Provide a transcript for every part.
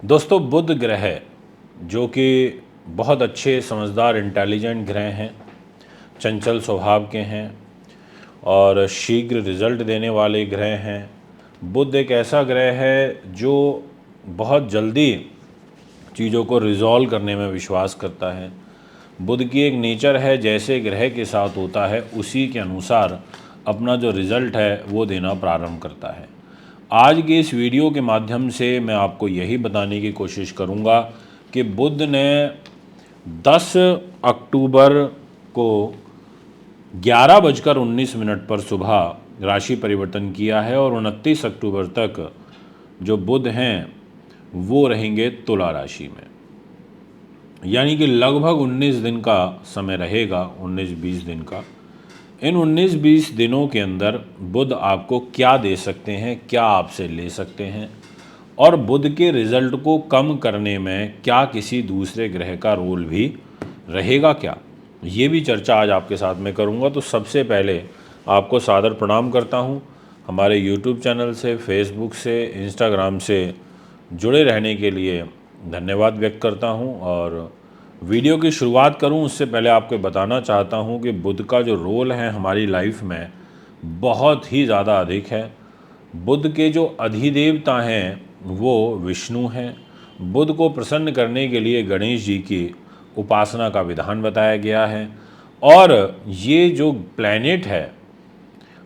दोस्तों, बुध ग्रह जो कि बहुत अच्छे समझदार इंटेलिजेंट ग्रह हैं, चंचल स्वभाव के हैं और शीघ्र रिजल्ट देने वाले ग्रह हैं। बुध एक ऐसा ग्रह है जो बहुत जल्दी चीज़ों को रिजॉल्व करने में विश्वास करता है। बुध की एक नेचर है, जैसे ग्रह के साथ होता है उसी के अनुसार अपना जो रिज़ल्ट है वो देना प्रारंभ करता है। आज के इस वीडियो के माध्यम से मैं आपको यही बताने की कोशिश करूंगा कि बुध ने 10 अक्टूबर को 11:19 पर सुबह राशि परिवर्तन किया है और 29 अक्टूबर तक जो बुध हैं वो रहेंगे तुला राशि में। यानी कि लगभग 19 दिन का समय रहेगा, 19-20 दिन का। इन 19-20 दिनों के अंदर बुध आपको क्या दे सकते हैं, क्या आपसे ले सकते हैं, और बुध के रिजल्ट को कम करने में क्या किसी दूसरे ग्रह का रोल भी रहेगा क्या, ये भी चर्चा आज आपके साथ में करूंगा। तो सबसे पहले आपको सादर प्रणाम करता हूं। हमारे YouTube चैनल से, फेसबुक से, इंस्टाग्राम से जुड़े रहने के लिए धन्यवाद व्यक्त करता हूं। और वीडियो की शुरुआत करूं उससे पहले आपको बताना चाहता हूं कि बुध का जो रोल है हमारी लाइफ में बहुत ही ज़्यादा अधिक है। बुध के जो अधिदेवता हैं वो विष्णु हैं। बुध को प्रसन्न करने के लिए गणेश जी की उपासना का विधान बताया गया है। और ये जो प्लैनेट है,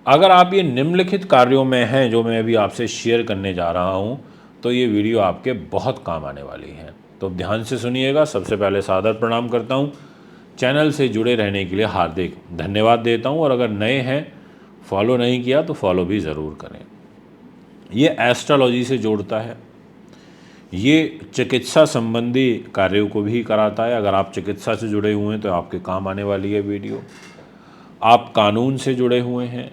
अगर आप ये निम्नलिखित कार्यों में हैं जो मैं अभी आपसे शेयर करने जा रहा हूँ, तो ये वीडियो आपके बहुत काम आने वाली है। तो ध्यान से सुनिएगा। सबसे पहले सादर प्रणाम करता हूँ। चैनल से जुड़े रहने के लिए हार्दिक धन्यवाद देता हूँ, और अगर नए हैं, फॉलो नहीं किया तो फॉलो भी ज़रूर करें। ये एस्ट्रोलॉजी से जोड़ता है, ये चिकित्सा संबंधी कार्यों को भी कराता है। अगर आप चिकित्सा से जुड़े हुए हैं तो आपके काम आने वाली है वीडियो। आप कानून से जुड़े हुए हैं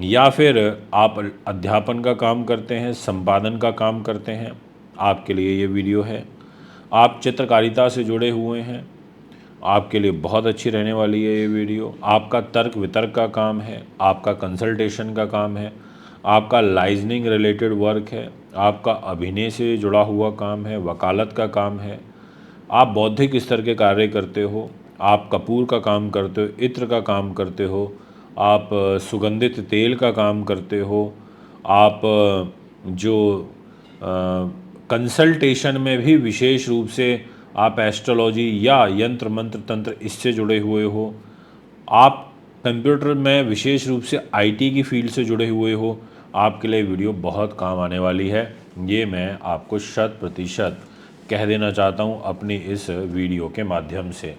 या फिर आप अध्यापन का काम करते हैं, संपादन का काम करते हैं, आपके लिए ये वीडियो है। आप चित्रकारिता से जुड़े हुए हैं, आपके लिए बहुत अच्छी रहने वाली है ये वीडियो। आपका तर्क वितर्क का काम है, आपका कंसल्टेशन का काम है, आपका लाइजनिंग रिलेटेड वर्क है, आपका अभिनय से जुड़ा हुआ काम है, वकालत का काम है, आप बौद्धिक स्तर के कार्य करते हो, आप कपूर का काम करते हो, इत्र का काम करते हो, आप सुगंधित तेल का काम करते हो, आप जो कंसल्टेशन में भी विशेष रूप से आप एस्ट्रोलॉजी या यंत्र मंत्र तंत्र इससे जुड़े हुए हो, आप कंप्यूटर में विशेष रूप से आईटी की फील्ड से जुड़े हुए हो, आपके लिए वीडियो बहुत काम आने वाली है। ये मैं आपको 100% कह देना चाहता हूँ अपनी इस वीडियो के माध्यम से।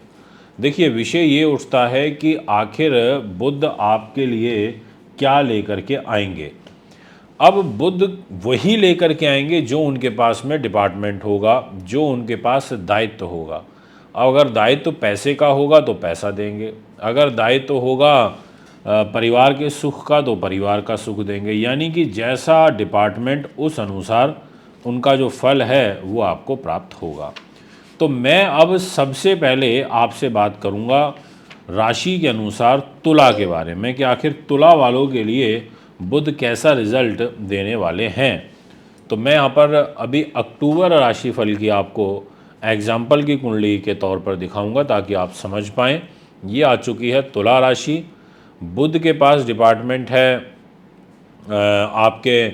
देखिए, विषय ये उठता है कि आखिर बुध आपके लिए क्या लेकर के आएंगे। अब बुध वही लेकर के आएंगे जो उनके पास में डिपार्टमेंट होगा, जो उनके पास दायित्व होगा। अगर दायित्व पैसे का होगा तो पैसा देंगे, अगर दायित्व होगा परिवार के सुख का तो परिवार का सुख देंगे। यानी कि जैसा डिपार्टमेंट उस अनुसार उनका जो फल है वो आपको प्राप्त होगा। तो मैं अब सबसे पहले आपसे बात करूंगा राशि के अनुसार तुला के बारे में कि आखिर तुला वालों के लिए बुध कैसा रिजल्ट देने वाले हैं। तो मैं यहाँ पर अभी अक्टूबर राशिफल की आपको एग्जाम्पल की कुंडली के तौर पर दिखाऊंगा ताकि आप समझ पाएँ। ये आ चुकी है तुला राशि। बुध के पास डिपार्टमेंट है आपके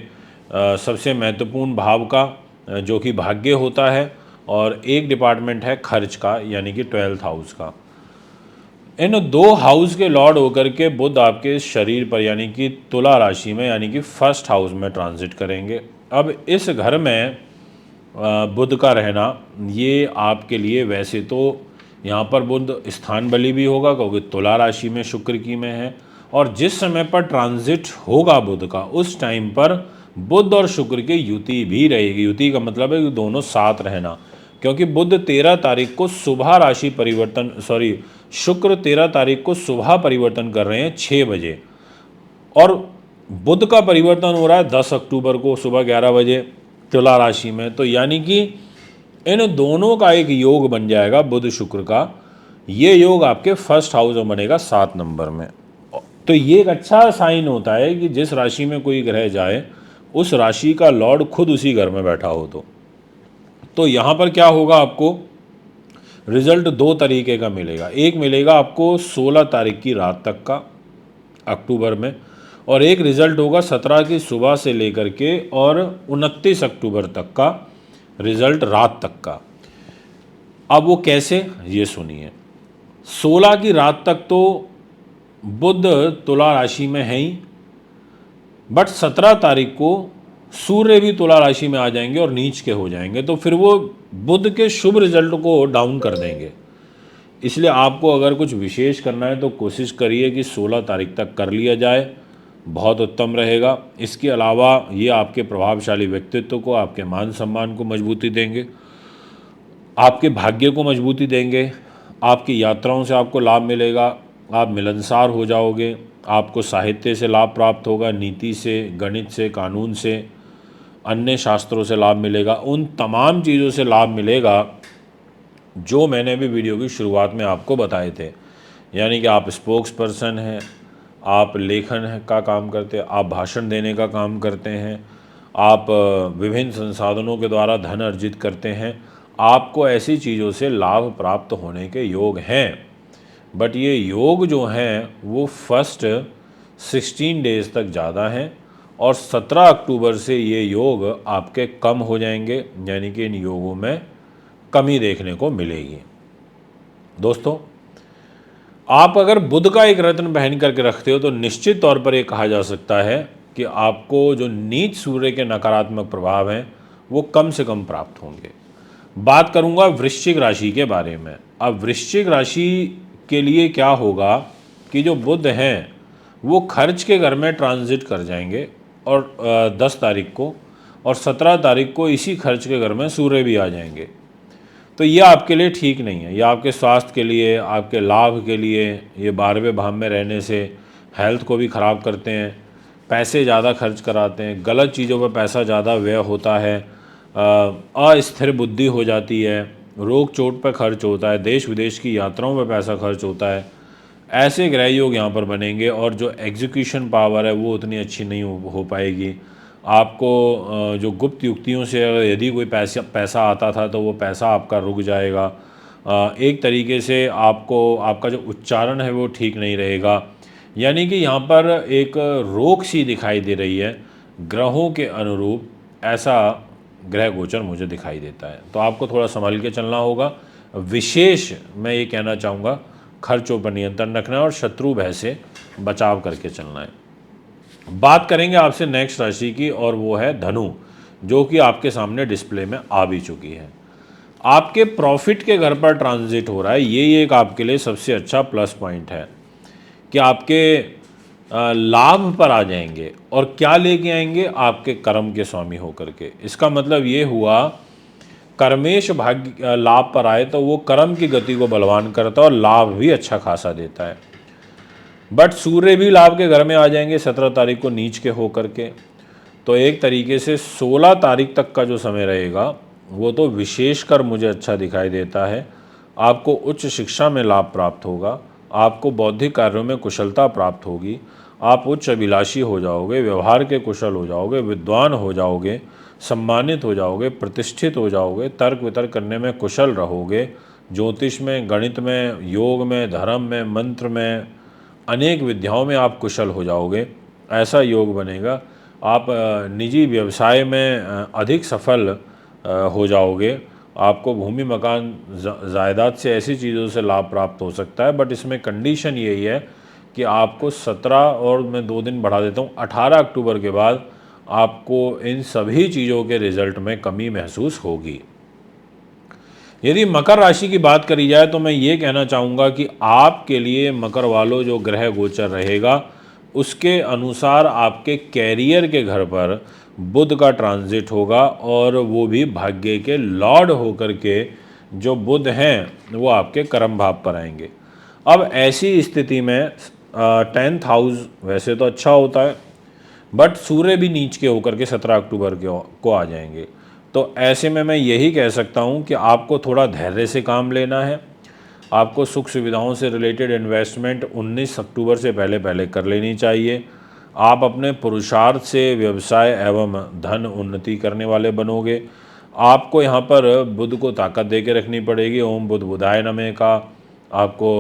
सबसे महत्वपूर्ण भाव का जो कि भाग्य होता है, और एक डिपार्टमेंट है खर्च का यानी कि 12th हाउस का। इन दो हाउस के लॉर्ड होकर के बुध आपके शरीर पर यानी कि तुला राशि में यानी कि फर्स्ट हाउस में ट्रांजिट करेंगे। अब इस घर में बुध का रहना ये आपके लिए, वैसे तो यहाँ पर बुध स्थान बली भी होगा क्योंकि तुला राशि में शुक्र की में है, और जिस समय पर ट्रांजिट होगा बुध का उस टाइम पर बुध और शुक्र की युति भी रहेगी। युति का मतलब है कि दोनों साथ रहना, क्योंकि बुध 13 तारीख को सुबह राशि परिवर्तन शुक्र 13 तारीख को सुबह परिवर्तन कर रहे हैं 6 बजे, और बुध का परिवर्तन हो रहा है 10 अक्टूबर को सुबह 11 बजे तुला राशि में। तो यानी कि इन दोनों का एक योग बन जाएगा बुध शुक्र का। ये योग आपके फर्स्ट हाउस में बनेगा 7 नंबर में। तो ये एक अच्छा साइन होता है कि जिस राशि में कोई ग्रह जाए उस राशि का लॉर्ड खुद उसी घर में बैठा हो। तो तो यहाँ पर क्या होगा, आपको रिजल्ट दो तरीके का मिलेगा। एक मिलेगा आपको 16 तारीख की रात तक का अक्टूबर में, और एक रिज़ल्ट होगा 17 की सुबह से लेकर के और 29 अक्टूबर तक का रिज़ल्ट रात तक का। अब वो कैसे, ये सुनिए। 16 की रात तक तो बुध तुला राशि में है ही, बट 17 तारीख को सूर्य भी तुला राशि में आ जाएंगे और नीच के हो जाएंगे, तो फिर वो बुध के शुभ रिजल्ट को डाउन कर देंगे। इसलिए आपको अगर कुछ विशेष करना है तो कोशिश करिए कि 16 तारीख तक कर लिया जाए, बहुत उत्तम रहेगा। इसके अलावा ये आपके प्रभावशाली व्यक्तित्व को, आपके मान सम्मान को मजबूती देंगे, आपके भाग्य को मजबूती देंगे, आपकी यात्राओं से आपको लाभ मिलेगा, आप मिलनसार हो जाओगे, आपको साहित्य से लाभ प्राप्त होगा, नीति से, गणित से, कानून से, अन्य शास्त्रों से लाभ मिलेगा। उन तमाम चीज़ों से लाभ मिलेगा जो मैंने भी वीडियो की शुरुआत में आपको बताए थे। यानी कि आप स्पोक्स पर्सन हैं, आप लेखन का काम करते हैं, आप भाषण देने का काम करते हैं, आप विभिन्न संसाधनों के द्वारा धन अर्जित करते हैं, आपको ऐसी चीज़ों से लाभ प्राप्त होने के योग हैं। बट ये योग जो हैं वो फर्स्ट 16 डेज तक ज़्यादा हैं, और 17 अक्टूबर से ये योग आपके कम हो जाएंगे, यानी कि इन योगों में कमी देखने को मिलेगी। दोस्तों, आप अगर बुध का एक रत्न पहन करके रखते हो तो निश्चित तौर पर ये कहा जा सकता है कि आपको जो नीच सूर्य के नकारात्मक प्रभाव हैं वो कम से कम प्राप्त होंगे। बात करूंगा वृश्चिक राशि के बारे में। अब वृश्चिक राशि के लिए क्या होगा कि जो बुध हैं वो खर्च के घर में ट्रांजिट कर जाएंगे, और 10 तारीख को और 17 तारीख को इसी खर्च के घर में सूर्य भी आ जाएंगे। तो ये आपके लिए ठीक नहीं है। ये आपके स्वास्थ्य के लिए, आपके लाभ के लिए, ये 12वें भाव में रहने से हेल्थ को भी ख़राब करते हैं, पैसे ज़्यादा खर्च कराते हैं, गलत चीज़ों पर पैसा ज़्यादा व्यय होता है, अस्थिर बुद्धि हो जाती है, रोग चोट पर खर्च होता है, देश विदेश की यात्राओं पर पैसा खर्च होता है। ऐसे ग्रह योग यहाँ पर बनेंगे, और जो एग्जीक्यूशन पावर है वो उतनी अच्छी नहीं हो पाएगी। आपको जो गुप्त युक्तियों से यदि कोई पैसा आता था तो वो पैसा आपका रुक जाएगा। एक तरीके से आपको आपका जो उच्चारण है वो ठीक नहीं रहेगा। यानी कि यहाँ पर एक रोक सी दिखाई दे रही है ग्रहों के अनुरूप, ऐसा ग्रह गोचर मुझे दिखाई देता है। तो आपको थोड़ा संभल के चलना होगा। विशेष मैं ये कहना चाहूँगा, खर्चों पर नियंत्रण रखना है और शत्रु भय से बचाव करके चलना है। बात करेंगे आपसे नेक्स्ट राशि की, और वो है धनु, जो कि आपके सामने डिस्प्ले में आ भी चुकी है। आपके प्रॉफिट के घर पर ट्रांजिट हो रहा है। ये एक आपके लिए सबसे अच्छा प्लस पॉइंट है कि आपके लाभ पर आ जाएंगे, और क्या लेके आएंगे, आपके कर्म के स्वामी होकर के। इसका मतलब ये हुआ, कर्मेश भाग्य लाभ पर आए तो वो कर्म की गति को बलवान करता है और लाभ भी अच्छा खासा देता है। बट सूर्य भी लाभ के घर में आ जाएंगे 17 तारीख को नीच के होकर के। तो एक तरीके से 16 तारीख तक का जो समय रहेगा वो तो विशेषकर मुझे अच्छा दिखाई देता है। आपको उच्च शिक्षा में लाभ प्राप्त होगा, आपको बौद्धिक कार्यों में कुशलता प्राप्त होगी, आप उच्च अभिलाषी हो जाओगे, व्यवहार के कुशल हो जाओगे, विद्वान हो जाओगे, सम्मानित हो जाओगे, प्रतिष्ठित हो जाओगे, तर्क वितर्क करने में कुशल रहोगे, ज्योतिष में, गणित में, योग में, धर्म में, मंत्र में, अनेक विद्याओं में आप कुशल हो जाओगे। ऐसा योग बनेगा। आप निजी व्यवसाय में अधिक सफल हो जाओगे। आपको भूमि, मकान, जायदाद से ऐसी चीज़ों से लाभ प्राप्त हो सकता है। बट इसमें कंडीशन यही है कि आपको 17 और मैं 2 दिन बढ़ा देता हूँ, 18 अक्टूबर के बाद आपको इन सभी चीज़ों के रिजल्ट में कमी महसूस होगी। यदि मकर राशि की बात करी जाए तो मैं ये कहना चाहूँगा कि आपके लिए मकर वालों जो ग्रह गोचर रहेगा उसके अनुसार आपके कैरियर के घर पर बुध का ट्रांजिट होगा, और वो भी भाग्य के लॉर्ड होकर के जो बुध हैं वो आपके कर्म भाव पर आएंगे। अब ऐसी स्थिति में 10th हाउस वैसे तो अच्छा होता है, बट सूर्य भी नीच के होकर के 17 अक्टूबर को आ जाएंगे। तो ऐसे में मैं यही कह सकता हूँ कि आपको थोड़ा धैर्य से काम लेना है। आपको सुख सुविधाओं से रिलेटेड इन्वेस्टमेंट 19 अक्टूबर से पहले पहले कर लेनी चाहिए। आप अपने पुरुषार्थ से व्यवसाय एवं धन उन्नति करने वाले बनोगे। आपको यहाँ पर बुध को ताकत दे के रखनी पड़ेगी। ओम बुध बुधाय नमः का आपको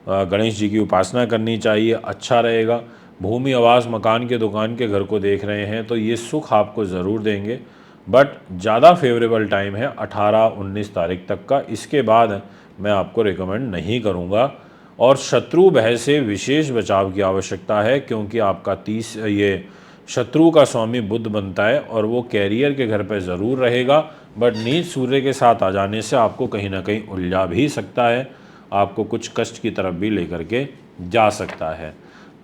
गणेश जी की उपासना करनी चाहिए, अच्छा रहेगा। भूमि, आवास, मकान के, दुकान के, घर को देख रहे हैं तो ये सुख आपको ज़रूर देंगे, बट ज़्यादा फेवरेबल टाइम है 18-19 तारीख तक का। इसके बाद मैं आपको रिकमेंड नहीं करूँगा। और शत्रु भय से विशेष बचाव की आवश्यकता है, क्योंकि आपका ये शत्रु का स्वामी बुध बनता है और वो कैरियर के घर पर ज़रूर रहेगा, बट नीच सूर्य के साथ आ जाने से आपको कहीं ना कहीं उलझा भी सकता है, आपको कुछ कष्ट की तरफ भी लेकर के जा सकता है।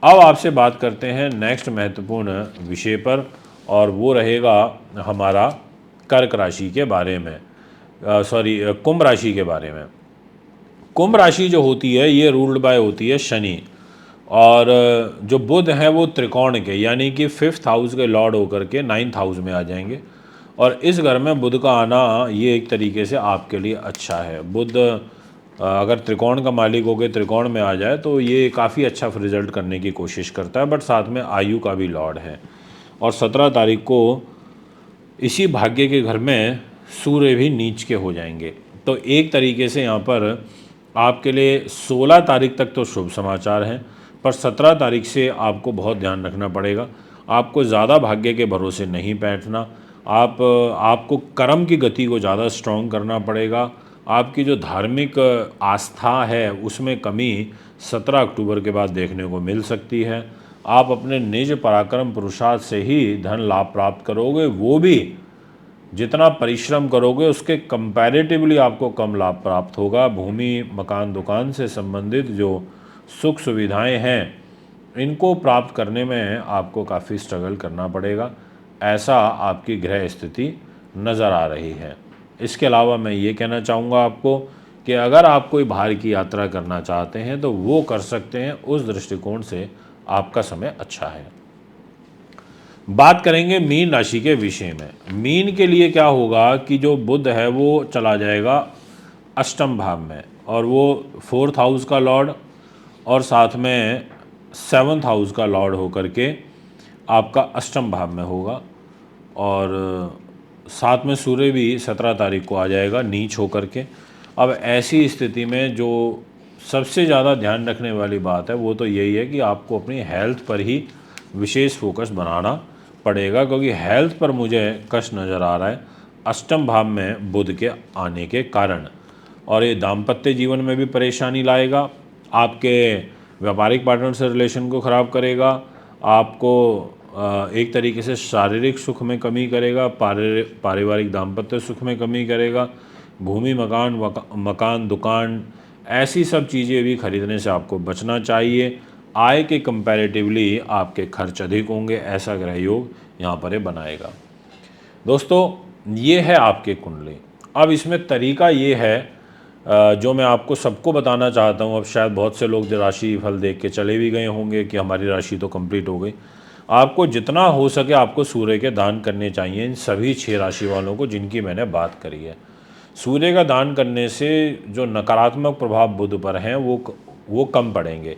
अब आपसे बात करते हैं नेक्स्ट महत्वपूर्ण विषय पर, और वो रहेगा हमारा कर्क राशि के बारे में, कुंभ राशि के बारे में। कुंभ राशि जो होती है ये रूल्ड बाय होती है शनि, और जो बुध हैं वो त्रिकोण के, यानी कि 5th हाउस के लॉर्ड होकर के 9th हाउस में आ जाएंगे। और इस घर में बुध का आना ये एक तरीके से आपके लिए अच्छा है। बुध अगर त्रिकोण का मालिक होकर त्रिकोण में आ जाए तो ये काफ़ी अच्छा रिजल्ट करने की कोशिश करता है, बट साथ में आयु का भी लॉर्ड है। और 17 तारीख को इसी भाग्य के घर में सूर्य भी नीच के हो जाएंगे। तो एक तरीके से यहाँ पर आपके लिए 16 तारीख तक तो शुभ समाचार हैं, पर 17 तारीख से आपको बहुत ध्यान रखना पड़ेगा। आपको ज़्यादा भाग्य के भरोसे नहीं बैठना, आपको कर्म की गति को ज़्यादा स्ट्रॉन्ग करना पड़ेगा। आपकी जो धार्मिक आस्था है उसमें कमी 17 अक्टूबर के बाद देखने को मिल सकती है। आप अपने निज पराक्रम पुरुषार्थ से ही धन लाभ प्राप्त करोगे, वो भी जितना परिश्रम करोगे उसके कंपैरेटिवली आपको कम लाभ प्राप्त होगा। भूमि, मकान, दुकान से संबंधित जो सुख सुविधाएं हैं इनको प्राप्त करने में आपको काफ़ी स्ट्रगल करना पड़ेगा, ऐसा आपकी ग्रह स्थिति नज़र आ रही है। इसके अलावा मैं ये कहना चाहूँगा आपको कि अगर आप कोई बाहर की यात्रा करना चाहते हैं तो वो कर सकते हैं, उस दृष्टिकोण से आपका समय अच्छा है। बात करेंगे मीन राशि के विषय में। मीन के लिए क्या होगा कि जो बुध है वो चला जाएगा अष्टम भाव में, और वो 4th हाउस का लॉर्ड और साथ में 7th हाउस का लॉर्ड होकर के आपका अष्टम भाव में होगा। और साथ में सूर्य भी 17 तारीख को आ जाएगा नीच होकर के। अब ऐसी स्थिति में जो सबसे ज़्यादा ध्यान रखने वाली बात है वो तो यही है कि आपको अपनी हेल्थ पर ही विशेष फोकस बनाना पड़ेगा, क्योंकि हेल्थ पर मुझे कष्ट नज़र आ रहा है अष्टम भाव में बुध के आने के कारण। और ये दाम्पत्य जीवन में भी परेशानी लाएगा, आपके व्यापारिक पार्टनर से रिलेशन को ख़राब करेगा, आपको एक तरीके से शारीरिक सुख में कमी करेगा, पारिवारिक दाम्पत्य सुख में कमी करेगा। भूमि, मकान, दुकान, ऐसी सब चीज़ें भी खरीदने से आपको बचना चाहिए। आय के कंपैरेटिवली आपके खर्च अधिक होंगे, ऐसा ग्रह योग यहाँ पर बनाएगा। दोस्तों ये है आपके कुंडली। अब इसमें तरीका ये है जो मैं आपको सबको बताना चाहता हूँ। अब शायद बहुत से लोग राशि फल देख के चले भी गए होंगे कि हमारी राशि तो कंप्लीट हो गई। आपको जितना हो सके आपको सूर्य के दान करने चाहिए, इन सभी 6 राशि वालों को जिनकी मैंने बात करी है। सूर्य का दान करने से जो नकारात्मक प्रभाव बुध पर हैं वो कम पड़ेंगे।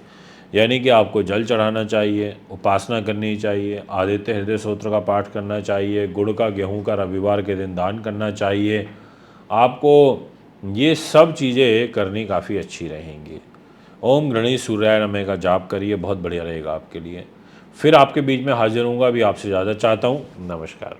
यानी कि आपको जल चढ़ाना चाहिए, उपासना करनी चाहिए, आदित्य हृदय स्तोत्र का पाठ करना चाहिए, गुड़ का, गेहूं का रविवार के दिन दान करना चाहिए। आपको ये सब चीज़ें करनी काफ़ी अच्छी रहेंगी। ओम गणेश सूर्याय नमः का जाप करिए, बहुत बढ़िया रहेगा आपके लिए। फिर आपके बीच में हाजिर होऊंगा, अभी आपसे ज़्यादा चाहता हूँ। नमस्कार।